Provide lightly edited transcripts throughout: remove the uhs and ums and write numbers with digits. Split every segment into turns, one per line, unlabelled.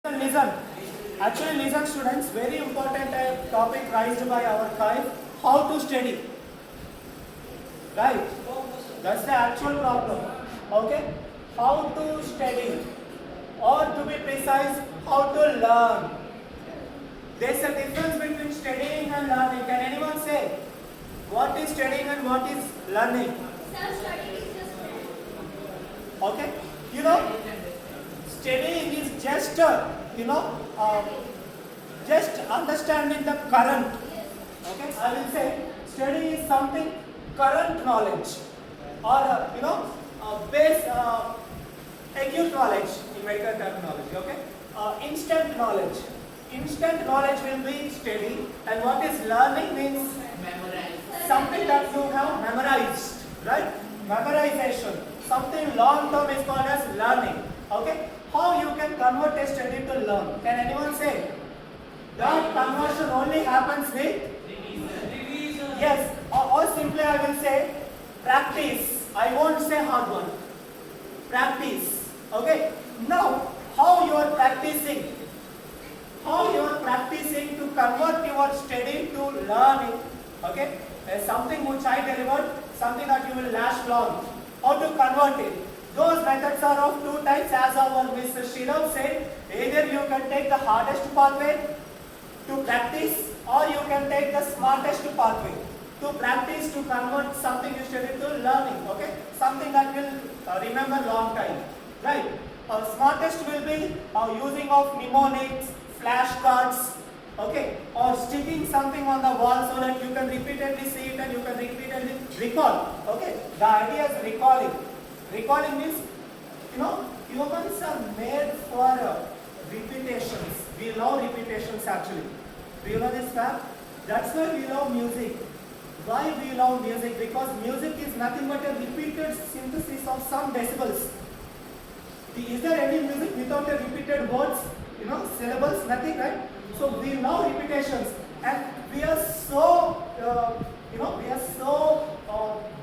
Listen, actually listen students, very important topic raised by our tribe, how to study, right? That's the actual problem, okay? How to study, or to be precise, how to learn. There's a difference between studying and learning. Can anyone say what is studying and what is learning?
Self-study is just
Okay, you know, studying is just just understanding the current. Okay, I will say study is something current knowledge, or base acute knowledge in medical terminology. Okay, instant knowledge. Instant knowledge will be study, and what is learning means something that you have memorized, right? Memorization. Something long term is called as learning. Okay? How you can convert a study to learn? Can anyone say? That conversion only happens with revision. Yes. Or simply I will say practice. I won't say hard one. Practice. Okay? Now, how you are practicing? How you are practicing to convert your study to learning? Okay? Something which I delivered, something that you will last long. How to convert it? Those methods are of two types, as our Mr. Shirav said. Either you can take the hardest pathway to practice, or you can take the smartest pathway to practice, to convert something you studied to learning. Okay, something that will remember long time. Right? Smartest will be using of mnemonics, flashcards. Okay, or sticking something on the wall so that you can repeatedly see it and you can repeatedly recall. Okay, the idea is recalling. Recalling means, humans are made for repetitions. We love repetitions actually. Do you know this fact? That's why we love music. Why we love music? Because music is nothing but a repeated synthesis of some decibels. Is there any music without a repeated words? Syllables, nothing, right? So we love repetitions, and we are so,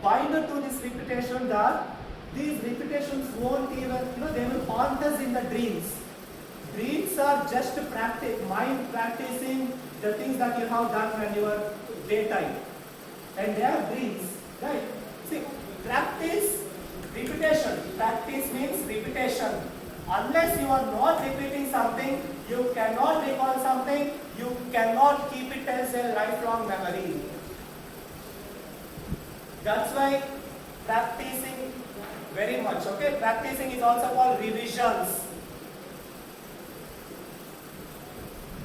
binded to this repetition that these repetitions won't even, they will haunt us in the dreams. Dreams are just mind practicing the things that you have done when you were daytime. And they are dreams, right? See, practice, repetition. Practice means repetition. Unless you are not repeating something, you cannot recall something, you cannot keep it as a lifelong memory. That's why practicing very much, okay? Practicing is also called revisions.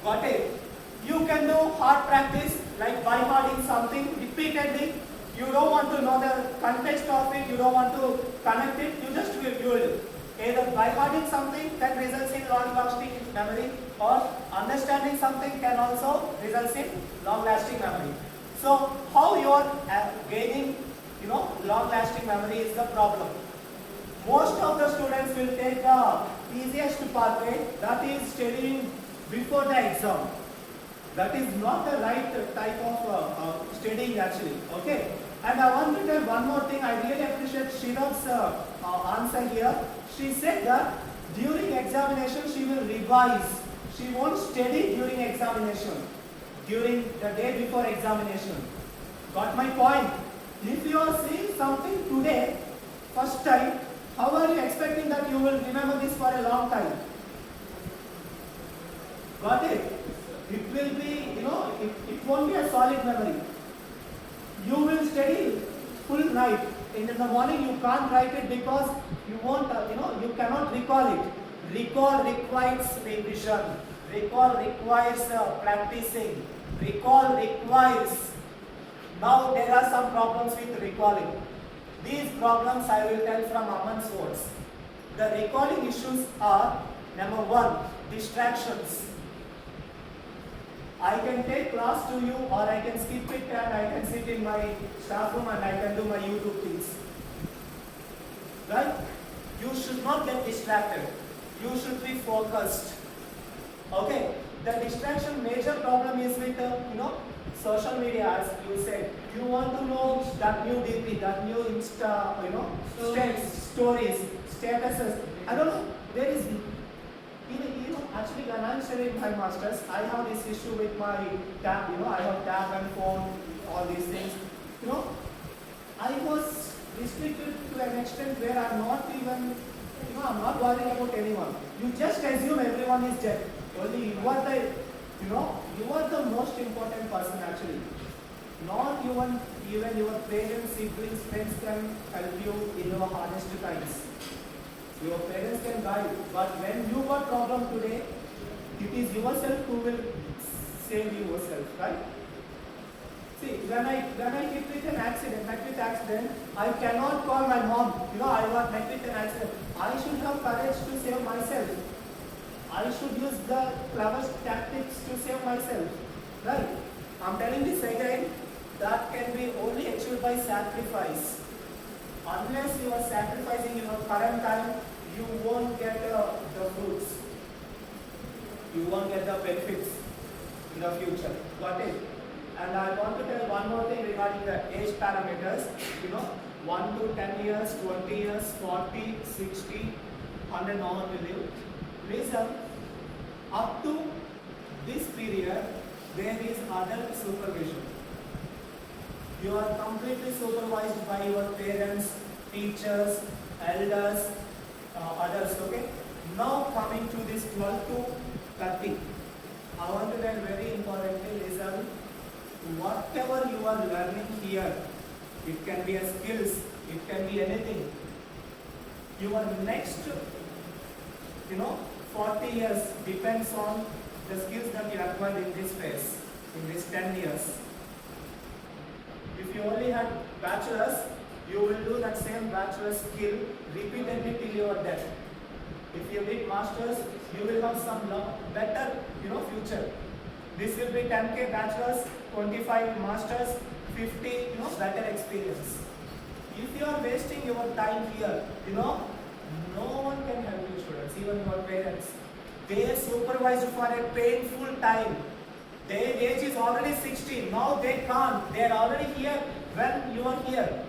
Got it? You can do hard practice, like by hearting something repeatedly. You don't want to know the context of it, you don't want to connect it, you just will. Either by hearting something that results in long-lasting memory, or understanding something can also result in long-lasting memory. So, how you are gaining, long-lasting memory is the problem. Most of the students will take the easiest pathway, that is studying before the exam. That is not the right type of studying actually. Okay. And I want to tell one more thing. I really appreciate Shirav's answer here. She said that during examination she will revise. She won't study during examination, during the day before examination. Got my point? If you are seeing something today, first time, how are you expecting that you will remember this for a long time? Got it? It will be, it won't be a solid memory. You will study full night. In the morning you can't write it because you won't, you cannot recall it. Recall requires revision. Recall requires practicing. Recall requires. Now there are some problems with recalling. These problems I will tell from Aman's words. The recalling issues are, number one, distractions. I can take class to you, or I can skip it and I can sit in my staff room and I can do my YouTube things. Right? You should not get distracted. You should be focused. Okay? The distraction major problem is with, social media, as you said. You want to know that new DP, that new Insta, stories, statuses. I don't know. There is, even actually when I'm studying my masters, I have this issue with my tab. I have tab and phone, all these things. I was restricted to an extent where I'm not even, I'm not worrying about anyone. You just assume everyone is dead. Only you are the, you are the most important person actually. Not even your parents, siblings, friends can help you in your hardest times. Your parents can guide, but when you got problem today, it is yourself who will save yourself, right? See, when I hit with an accident, I cannot call my mom. I got met with an accident. I should have courage to save myself. I should use the cleverest tactics to save myself, right? I'm telling this again. That can be only achieved by sacrifice. Unless you are sacrificing your current time, you won't get the fruits. You won't get the benefits in the future. Got it? And I want to tell one more thing regarding the age parameters. 1 to 10 years, 20 years, 40, 60, 100 no one will live. Listen, up to this period, there is adult supervision. You are completely supervised by your parents, teachers, elders, others, okay? Now coming to this 12 to 30. I want to tell very importantly, listen, whatever you are learning here, it can be a skills, it can be anything. Your next, 40 years depends on the skills that you acquired in this phase, in this 10 years. If you only had bachelor's, you will do that same bachelor's skill repeatedly till your death. If you did master's, you will have some better, future. This will be 10K bachelor's, 25 master's, 50, better experience. If you are wasting your time here, no one can help you, students, even your parents. They are supervised for a painful time. Their age is already 60. Now they can't. They are already here when you are here.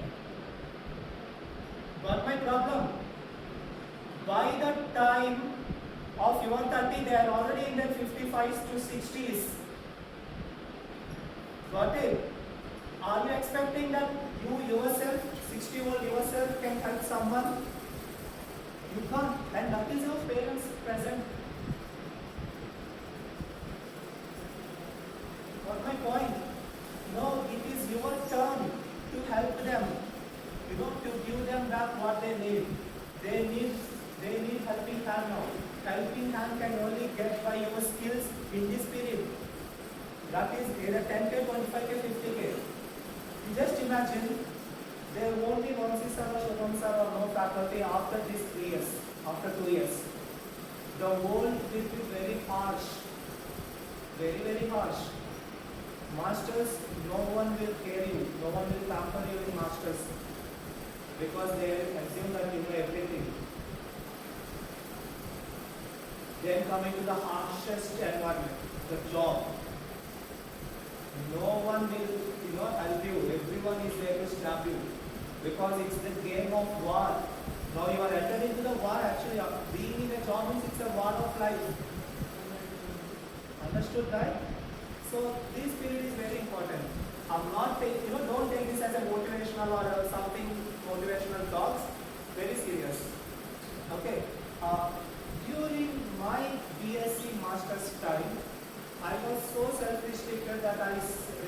Got my problem? By the time of your 30, they are already in their 55s to 60s. Got it? Are you expecting that you yourself, 60-year-old yourself, can help someone? You can't. And that is your parents present. Got my point? No, it is your turn to help them. To give them back what they need. They need helping hand now. Helping hand can only get by your skills in this period. That is either 10K, 25K, 50K. You just imagine there won't be Vamsi sir or Shubham sir or no faculty after these 3 years, after 2 years. The world will be very harsh. Very, very harsh. Masters, no one will care you. No one will pamper you in masters. Because they assume that you know everything. Then coming to the harshest environment, the job. No one will help you. Everyone is there to stab you. Because it's the game of war. Now you are entering into the war actually. Being in a job means it's a war of life. Understood, right? So this period is very important. I'm not taking, don't take this as a motivational or something motivational talks. Very serious. Okay. During my BSc master's time, I was so self-restricted that I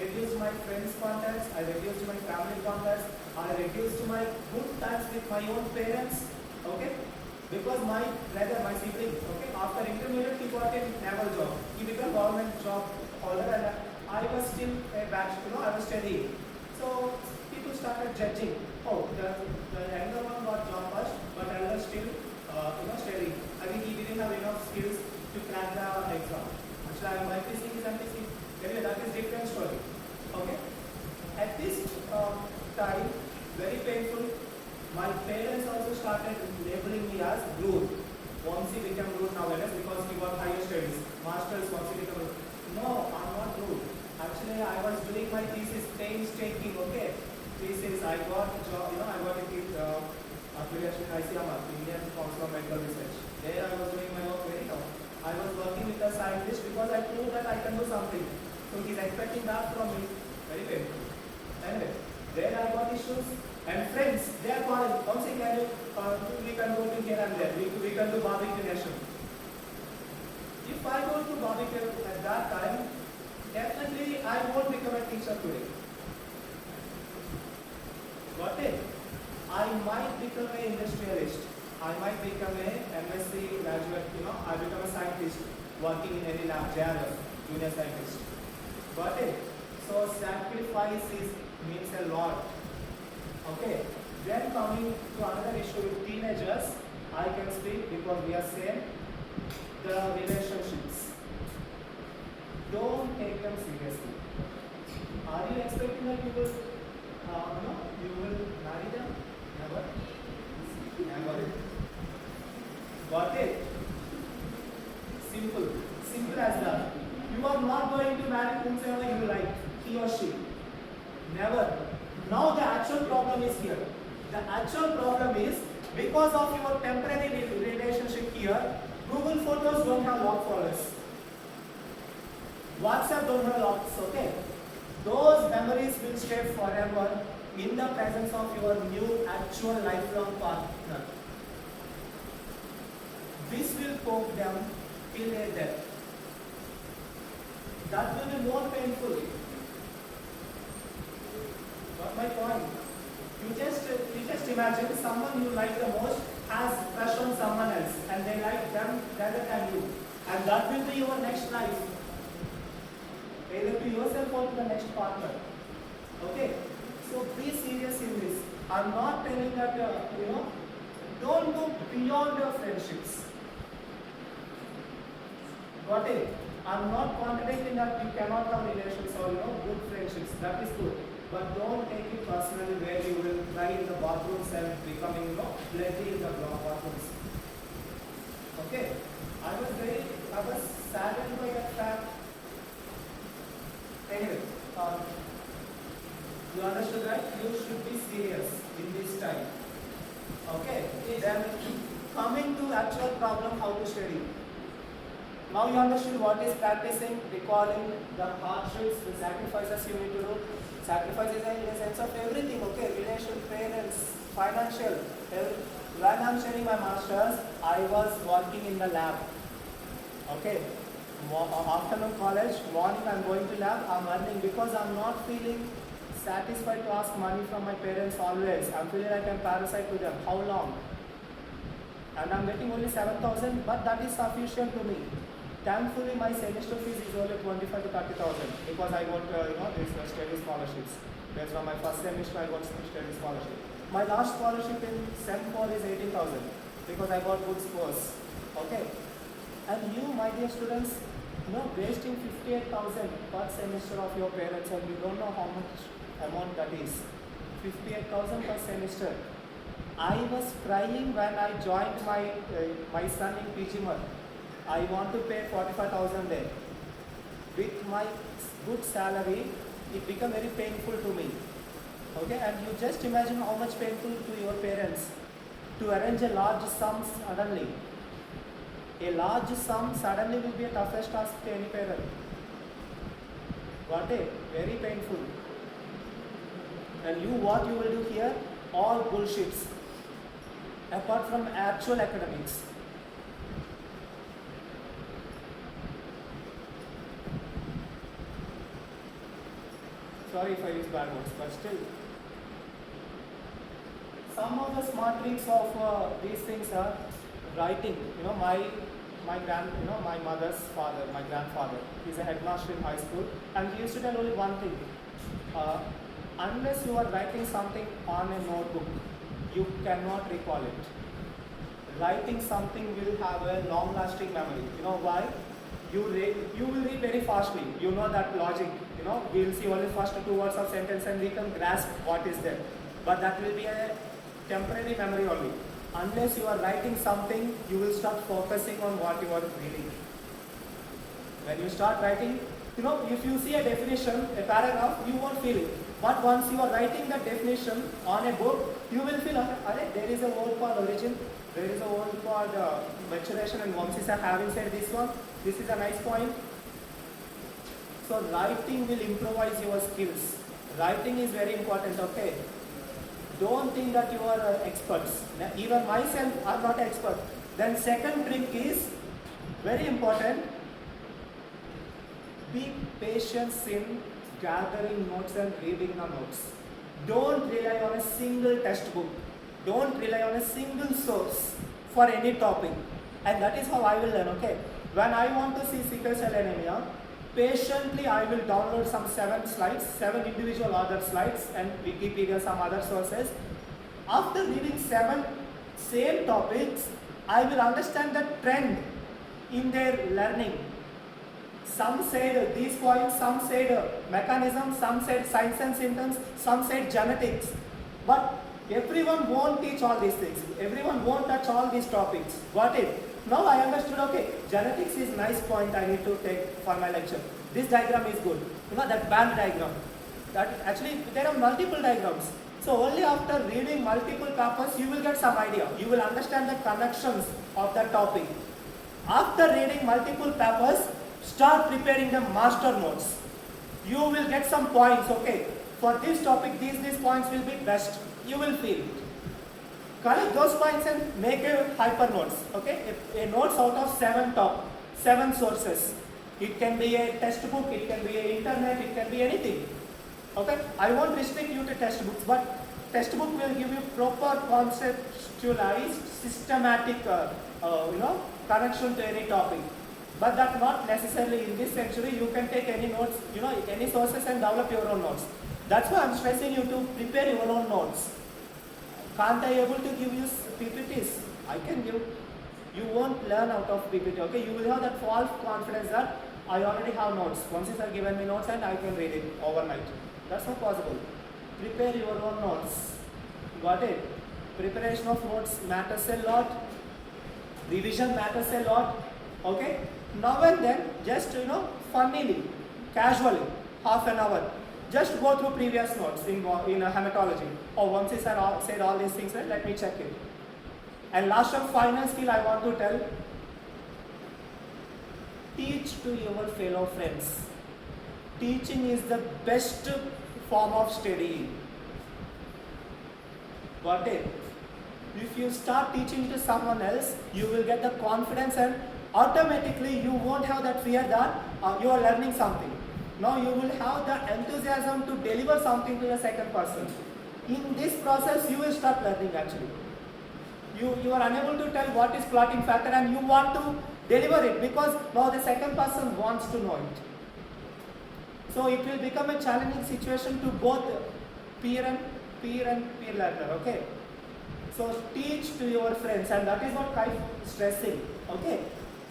reduced my friends' contacts, I reduced my family contacts, I reduced my good times with my own parents. Okay. Because my brother, my sibling, okay, after intermediate he got a naval job. He became government job holder and I was still a batch, I was studying. So people started judging. Oh, the younger one got job first, but elder still, studying. I think he didn't have enough skills to crack the exam. Actually, I might be seeing his MPC. Anyway, that is different story. Okay. At this time, very painful. My parents also started labeling me as rude. Vamsi became rude nowadays because he got higher studies. Masters, Vamsi became rude. No, I'm not rude. Actually, I was doing my thesis painstaking, okay? Thesis, I got a job, I got a affiliation in ICMR, Indian Council of Medical Research. There I was doing my work very tough. I was a scientist because I proved that I can do something. So he's expecting that from me. Very painful. Anyway, then I got issues. And friends, they are calling, Vamsi, can you, we can go to here and there. We can do barbecue nation. If I go to barbecue at that time, definitely I won't become a teacher today. Got it? I might become an industrialist. I might become a MSc graduate, I become a scientist working in any lab, JRF, junior scientist. Got it? So sacrifice means a lot. Okay. Then coming to another issue with teenagers, I can speak because we are same. The relationships. Don't take them seriously. Are you expecting that you will, you will marry them? Never. Never. Got it? Simple. Simple as that. You are not going to marry whomsoever you like, he or she. Never. Now the actual problem is here. The actual problem is because of your temporary relationship here, Google Photos don't have lock folders. WhatsApp don't have locks, okay? Those memories will stay forever in the presence of your new actual lifelong partner. This will poke them till their death. That will be more painful. Got my point? You just imagine someone you like the most has crush on someone else and they like them better than you. And that will be your next life. Either to yourself or to the next partner. Okay? So be serious in this. I'm not telling that, don't go beyond your friendships. Got it? I'm not contradicting that you cannot have relations or, good friendships. That is good. But don't take it personally where you will cry in the bathrooms and becoming, bloody in the bathrooms. Okay? I was saddened by that fact. Anyway, you understood, right? You should be serious in this time. Okay? Then coming to actual problem, how to study. Now you understood what is practicing, recalling the hardships, the sacrifices you need to do. Sacrifices in the sense of everything, okay? Relation, parents, financial. When I'm studying my masters, I was working in the lab. Okay? Afternoon college, morning I'm going to lab, I'm earning because I'm not feeling satisfied to ask money from my parents always. I'm feeling like I'm parasite to them. How long? And I'm getting only 7,000, but that is sufficient to me. Thankfully, my semester fees is only 25 to 30,000 because I got, these study scholarships. Based on my first semester, I got some study scholarship. My last scholarship in Sem 4 is 18,000 because I got good scores. Okay? And you, my dear students, wasting 58,000 per semester of your parents and you don't know how much amount that is. 58,000 per semester. I was crying when I joined my son in PGMR. I want to pay 45,000 there. With my good salary, it became very painful to me. Okay, and you just imagine how much painful to your parents to arrange a large sum suddenly. A large sum suddenly will be a toughest task to any parent. Got it? Very painful. And what you will do here? All bullshits. Apart from actual academics. Sorry if I use bad words, but still. Some of the smart tricks of these things are writing. My mother's father, my grandfather, he's a headmaster in high school, and he used to tell only one thing. Unless you are writing something on a notebook, you cannot recall it. Writing something will have a long-lasting memory. You know why? You will read very fastly. You know that logic. We will see only first two words of sentence and we can grasp what is there. But that will be a temporary memory only. Unless you are writing something, you will start focusing on what you are reading. When you start writing, if you see a definition, a paragraph, you won't feel it. But once you are writing the definition on a book, you will feel, there is a word called origin, there is a word called maturation, and Vamsi sir having said this one, This is a nice point. So writing will improvise your skills. Writing is very important, okay? Don't think that you are experts. Even myself, I am not expert. Then second trick is very important. Be patient in gathering notes and reading the notes. Don't rely on a single textbook. Don't rely on a single source for any topic. And that is how I will learn, okay? When I want to see sickle cell anemia, patiently I will download some 7 slides, 7 individual other slides and Wikipedia, some other sources. After reading 7 same topics, I will understand the trend in their learning. Some said these points, some said mechanism, some said signs and symptoms, some said genetics. But everyone won't teach all these things. Everyone won't touch all these topics. Got it? Now I understood, okay, genetics is nice point I need to take for my lecture. This diagram is good. You know that band diagram. That actually there are multiple diagrams. So only after reading multiple papers you will get some idea. You will understand the connections of the topic. After reading multiple papers, start preparing the master notes. You will get some points, okay. For this topic, these points will be best. You will feel. Collect those points and make a hyper notes, okay. A notes out of 7 sources. It can be a textbook, it can be a internet, it can be anything. Okay, I won't restrict you to textbooks, but textbook will give you proper conceptualized, systematic, connection to any topic. But that not necessarily in this century. You can take any notes, any sources and develop your own notes. That's why I'm stressing you to prepare your own notes. Can't I able to give you PPTs? I can give. You won't learn out of PPT. Okay, you will have that false confidence that I already have notes. Once you have given me notes and I can read it overnight. That's not possible. Prepare your own notes. Got it? Preparation of notes matters a lot. Revision matters a lot. Okay? Now and then, just funnily, casually, half an hour, just go through previous notes in hematology. Oh, once he said all these things, right? Let me check it. And last and final skill I want to tell, teach to your fellow friends. Teaching is the best form of studying. Got it? If you start teaching to someone else, you will get the confidence and automatically you won't have that fear that you are learning something. Now you will have the enthusiasm to deliver something to the second person. In this process, you will start learning actually. You are unable to tell what is clotting factor and you want to deliver it because now the second person wants to know it. So it will become a challenging situation to both peer learner, okay? So teach to your friends, and that is what I'm stressing, okay?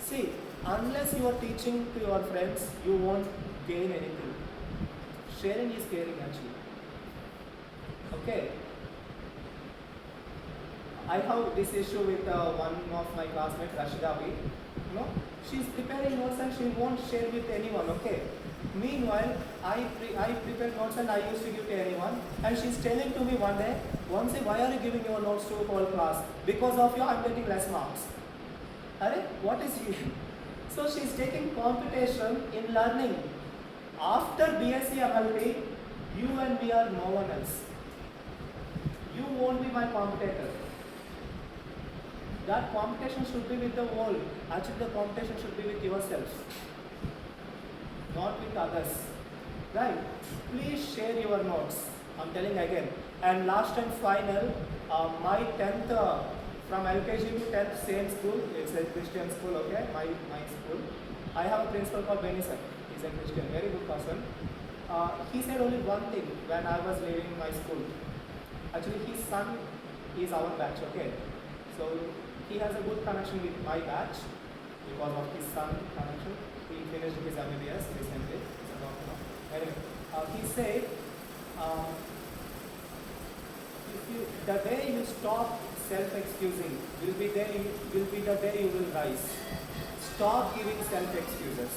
See, unless you are teaching to your friends, you won't gain anything. Sharing is caring actually, okay? I have this issue with one of my classmates, Rashida. She's preparing notes and she won't share with anyone, okay? Meanwhile, I prepare notes and I used to give to anyone, and she's telling to me one day, Vamsi, why are you giving your notes to whole class? Because of you, I'm getting less marks. Arey, what is you? So she's taking competition in learning. After BSc MLT, you and me are no one else. You won't be my competitor. That competition should be with the world. Actually, the competition should be with yourself, not with others. Right? Please share your notes. I'm telling again. And last and final, my 10th, from LKG to 10th, same school. It's a Christian school, okay? My school. I have a principal called Benny sir. He's a Christian, very good person. He said only one thing when I was leaving my school. Actually, his son is our batch, okay? So he has a good connection with my batch because of his son connection. He finished his MBBS recently. Anyway, he said, the day you stop self-excusing will be the day you will rise. Stop giving self-excuses.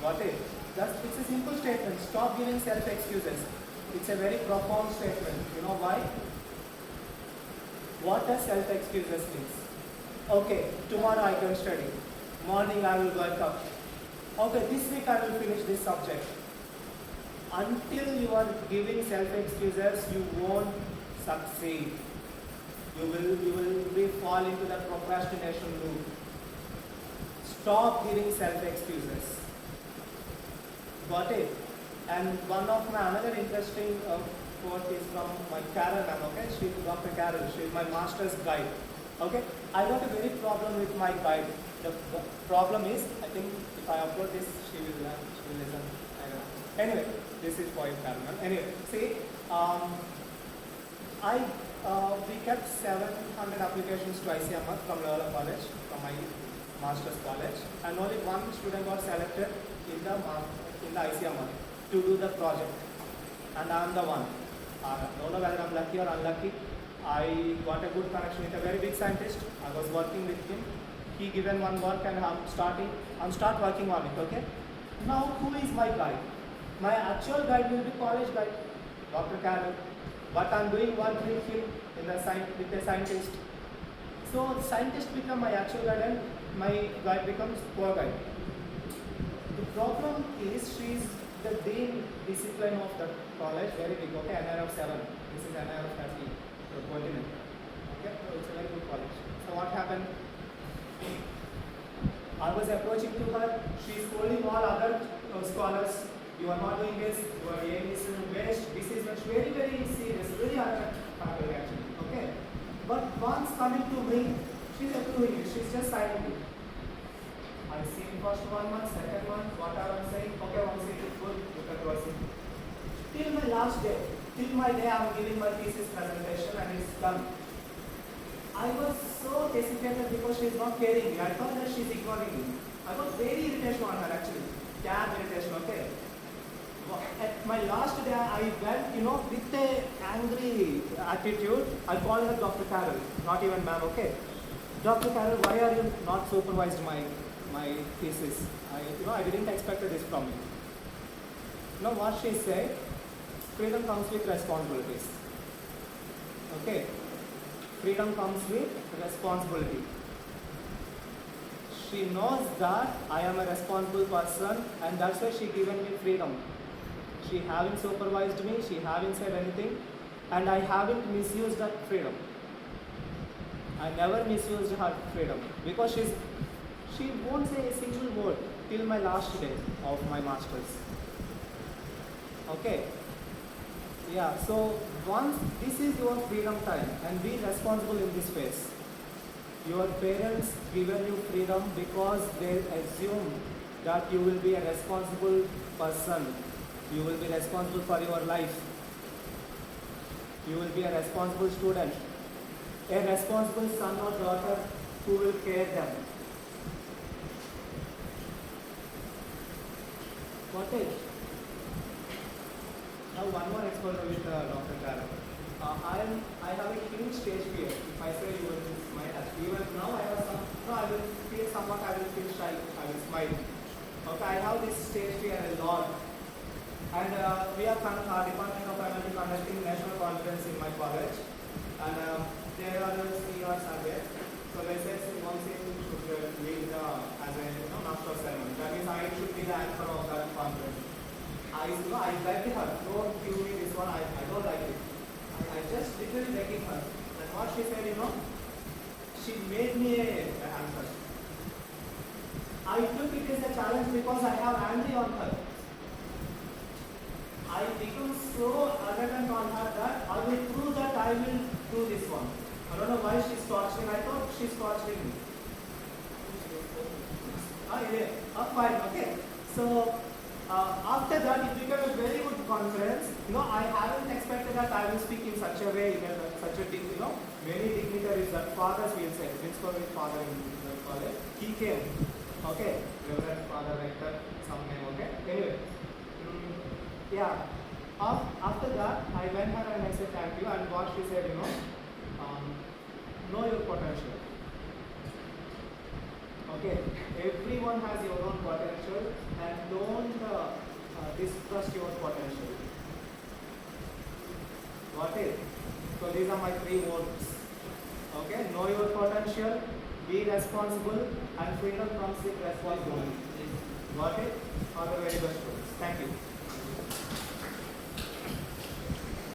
Got it? It's a simple statement. Stop giving self-excuses. It's a very profound statement. You know why? What does self-excuses mean? Okay, tomorrow I can study. Morning I will wake up. Okay, this week I will finish this subject. Until you are giving self-excuses, you won't succeed. You will be fall into the procrastination loop. Stop giving self-excuses. Got it? And one of my another interesting quote is from my Carol ma'am. Okay, she's Dr. Carol. She's my master's guide. Okay, I got a very problem with my guide. The problem is, I think if I upload this, she will listen. I don't know. Anyway, this is for you, Carol ma'am. Anyway, see, we kept 700 applications to ICMR from Loyola College, from my master's college, and only one student got selected in the ICMR to do the project, and I am the one. I don't know whether I'm lucky or unlucky. I got a good connection with a very big scientist. I was working with him. He given one work and I'm start working on it. Okay. Now who is my guide? My actual guide will be college guide, Dr. Carol. But I'm doing work with him with a scientist. So scientist become my actual guide and my guide becomes poor guide. The problem is she's the dean discipline of the college, very big, okay, NR of 7. This is NR of 30, the coordinate. Okay, so it's a very good college. So what happened? I was approaching to her, she's holding all other scholars. You are not doing this, you are doing this waste, this is very, very serious, very hard actually. Okay. But once coming to me, she's approving it, she's just signing it. I see first 1 month, second month, whatever I'm saying, okay, I'm saying it's good, look at what's it. Till my last day, till my day I'm giving my thesis presentation and it's done. I was so hesitated because she's not caring me. I thought that she's ignoring me. I got very irritation on her actually. Damn irritation, okay. At my last day, I went, with a angry attitude. I called her Dr. Carol, not even ma'am, okay. Dr. Carol, why are you not supervised my thesis? I didn't expect this from you. Now what she said, freedom comes with responsibilities. Okay. Freedom comes with responsibility. She knows that I am a responsible person and that's why she given me freedom. She haven't supervised me, she haven't said anything, and I haven't misused that freedom. I never misused her freedom because she won't say a single word till my last day of my master's. Okay. Yeah, so once this is your freedom time and be responsible in this phase. Your parents given you freedom because they assume that you will be a responsible person. You will be responsible for your life. You will be a responsible student. A responsible son or daughter who will care them. Got it? Now one more exposure with Dr. Carol. I have a huge stage fear. If I say you will smile, even now I have I will feel somewhat, I will feel shy, I will smile. Okay, I have this stage fear a lot. And we are our Department of Paramedical conducting national conference in my college. And there are the CERs are there. So they said one thing should lead as a master of ceremony. That means I should be the anchor of that conference. I begged her, don't give me this one, I don't like it. I just literally begging her. And what she said, she made me an anchor. I took it as a challenge because I have angry on her. I become so arrogant on her that I will prove that I will do this one. I don't know why she's torturing. I thought she's torturing me. Fine, okay. So after that, it became a very good conference. I haven't expected that I will speak in such a way, such a many dignitaries, that fathers will say, principal is father in the college. He came, okay, Reverend Father Rector, some name, okay. Anyway, yeah. After that, I went her and I said thank you, and what she said, know your potential. Okay, everyone has your own potential and don't distrust your potential. Got it? So these are my 3 words. Okay, know your potential, Be responsible and freedom comes with responsibility. Got it? All the very best students. Thank you.